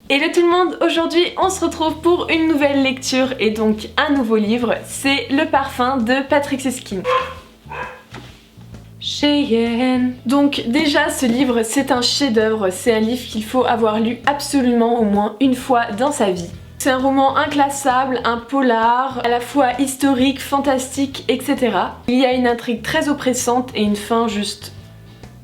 Hello tout le monde, aujourd'hui on se retrouve pour une nouvelle lecture et donc un nouveau livre, c'est Le Parfum de Patrick Süskind. Cheyenne. Donc déjà ce livre c'est un chef-d'œuvre, c'est un livre qu'il faut avoir lu absolument au moins une fois dans sa vie. C'est un roman inclassable, un polar, à la fois historique, fantastique, etc. Il y a une intrigue très oppressante et une fin juste...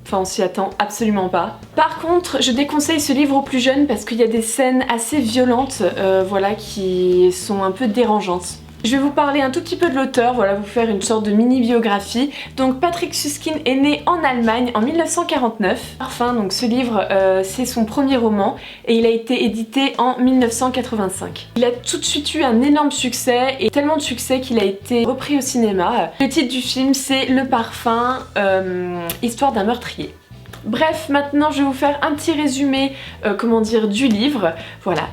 Enfin, on s'y attend absolument pas. Par contre, je déconseille ce livre aux plus jeunes parce qu'il y a des scènes assez violentes, voilà, qui sont un peu dérangeantes. Je vais vous parler un tout petit peu de l'auteur, voilà, vous faire une sorte de mini-biographie. Donc Patrick Süskind est né en Allemagne en 1949. Enfin, donc ce livre, c'est son premier roman et il a été édité en 1985. Il a tout de suite eu un énorme succès et tellement de succès qu'il a été repris au cinéma. Le titre du film, c'est Le Parfum, histoire d'un meurtrier. Bref, maintenant je vais vous faire un petit résumé, du livre. Voilà,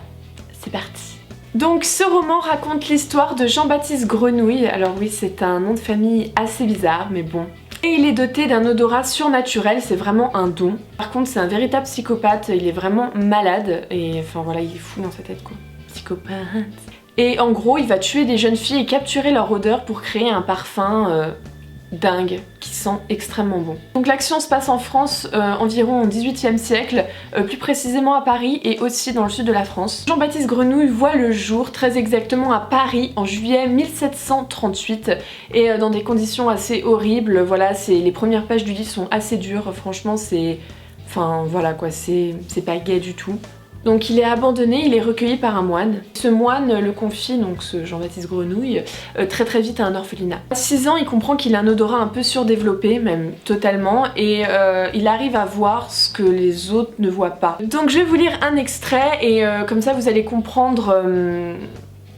c'est parti. Donc ce roman raconte l'histoire de Jean-Baptiste Grenouille, alors oui c'est un nom de famille assez bizarre mais bon. Et il est doté d'un odorat surnaturel, c'est vraiment un don. Par contre c'est un véritable psychopathe, il est vraiment malade et enfin voilà il est fou dans sa tête quoi. Psychopathe. Et en gros il va tuer des jeunes filles et capturer leur odeur pour créer un parfum dingue, qui sent extrêmement bon. Donc l'action se passe en France environ au XVIIIe siècle, plus précisément à Paris et aussi dans le sud de la France. Jean-Baptiste Grenouille voit le jour très exactement à Paris en juillet 1738 et dans des conditions assez horribles. Voilà, les premières pages du livre sont assez dures, franchement c'est... Enfin voilà quoi, c'est pas gai du tout. Donc il est abandonné, il est recueilli par un moine. Ce moine le confie, donc ce Jean-Baptiste Grenouille, très vite à un orphelinat. À 6 ans, il comprend qu'il a un odorat un peu surdéveloppé, même totalement, et il arrive à voir ce que les autres ne voient pas. Donc je vais vous lire un extrait, et comme ça vous allez comprendre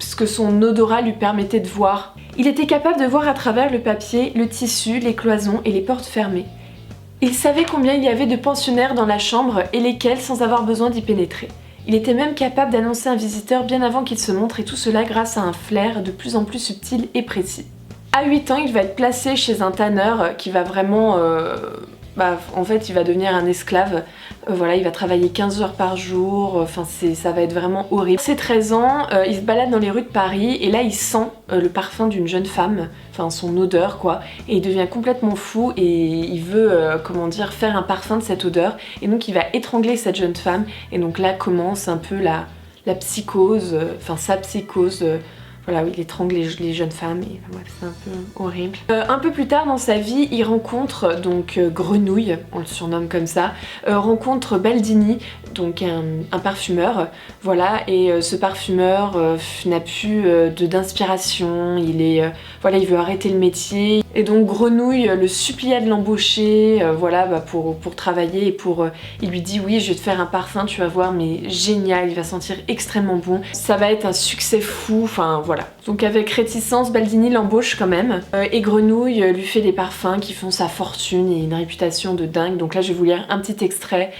ce que son odorat lui permettait de voir. Il était capable de voir à travers le papier, le tissu, les cloisons et les portes fermées. Il savait combien il y avait de pensionnaires dans la chambre et lesquels sans avoir besoin d'y pénétrer. Il était même capable d'annoncer un visiteur bien avant qu'il se montre et tout cela grâce à un flair de plus en plus subtil et précis. À 8 ans, il va être placé chez un tanneur qui va vraiment... en fait, il va devenir un esclave. Voilà, il va travailler 15 heures par jour, enfin ça va être vraiment horrible. À ses 13 ans, il se balade dans les rues de Paris et là il sent le parfum d'une jeune femme, enfin son odeur quoi, et il devient complètement fou et il veut, faire un parfum de cette odeur et donc il va étrangler cette jeune femme et donc là commence un peu la psychose, sa psychose. Voilà, oui, il étrangle les jeunes femmes et bref, c'est un peu horrible. Un peu plus tard dans sa vie, il rencontre donc Grenouille, on le surnomme comme ça, rencontre Baldini, donc un parfumeur, voilà, et ce parfumeur n'a plus d'inspiration, il veut arrêter le métier, et donc Grenouille le supplia de l'embaucher, pour travailler et il lui dit oui, je vais te faire un parfum, tu vas voir, mais génial, il va sentir extrêmement bon, ça va être un succès fou, enfin voilà. Donc avec réticence, Baldini l'embauche quand même et Grenouille lui fait des parfums qui font sa fortune et une réputation de dingue. Donc là je vais vous lire un petit extrait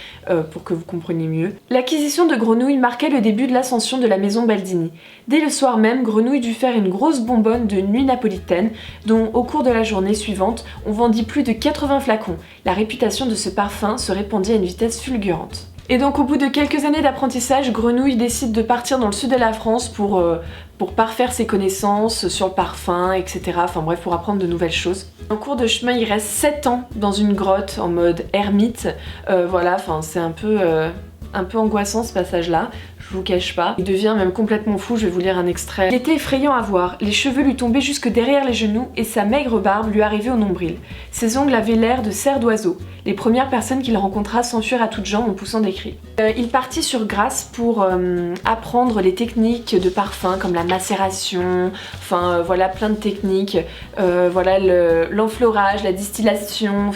pour que vous compreniez mieux. L'acquisition de Grenouille marquait le début de l'ascension de la maison Baldini. Dès le soir même, Grenouille dut faire une grosse bonbonne de nuit napolitaine dont au cours de la journée suivante, on vendit plus de 80 flacons. La réputation de ce parfum se répandit à une vitesse fulgurante. Et donc au bout de quelques années d'apprentissage, Grenouille décide de partir dans le sud de la France pour parfaire ses connaissances sur le parfum, etc. Enfin bref, pour apprendre de nouvelles choses. En cours de chemin, il reste 7 ans dans une grotte en mode ermite. C'est un peu angoissant ce passage-là. Je vous cache pas. Il devient même complètement fou, je vais vous lire un extrait. Il était effrayant à voir, les cheveux lui tombaient jusque derrière les genoux et sa maigre barbe lui arrivait au nombril. Ses ongles avaient l'air de serres d'oiseaux. Les premières personnes qu'il rencontra s'enfuirent à toutes jambes en poussant des cris. Il partit sur Grasse pour apprendre les techniques de parfum comme la macération, plein de techniques, l'enfleurage, la distillation,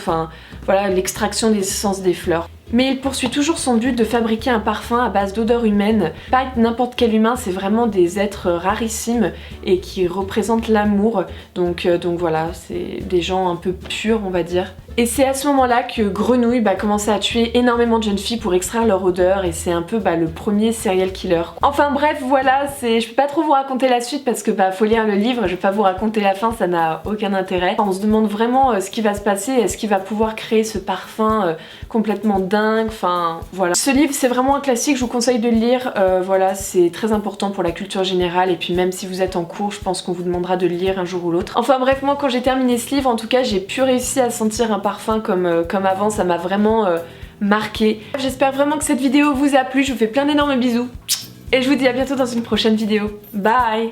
l'extraction des essences des fleurs. Mais il poursuit toujours son but de fabriquer un parfum à base d'odeur humaine. Pas n'importe quel humain, c'est vraiment des êtres rarissimes et qui représentent l'amour. Donc voilà, c'est des gens un peu purs on va dire. Et c'est à ce moment-là que Grenouille commençait à tuer énormément de jeunes filles pour extraire leur odeur et c'est un peu le premier serial killer. Enfin bref, voilà, je peux pas trop vous raconter la suite parce que faut lire le livre, je vais pas vous raconter la fin, ça n'a aucun intérêt. On se demande vraiment ce qui va se passer, est-ce qu'il va pouvoir créer ce parfum complètement dingue, enfin voilà. Ce livre c'est vraiment un classique, je vous conseille de le lire, voilà, c'est très important pour la culture générale et puis même si vous êtes en cours, je pense qu'on vous demandera de le lire un jour ou l'autre. Enfin bref, moi quand j'ai terminé ce livre, en tout cas j'ai pu réussir à sentir un parfum comme avant, ça m'a vraiment marqué. J'espère vraiment que cette vidéo vous a plu, je vous fais plein d'énormes bisous et je vous dis à bientôt dans une prochaine vidéo. Bye!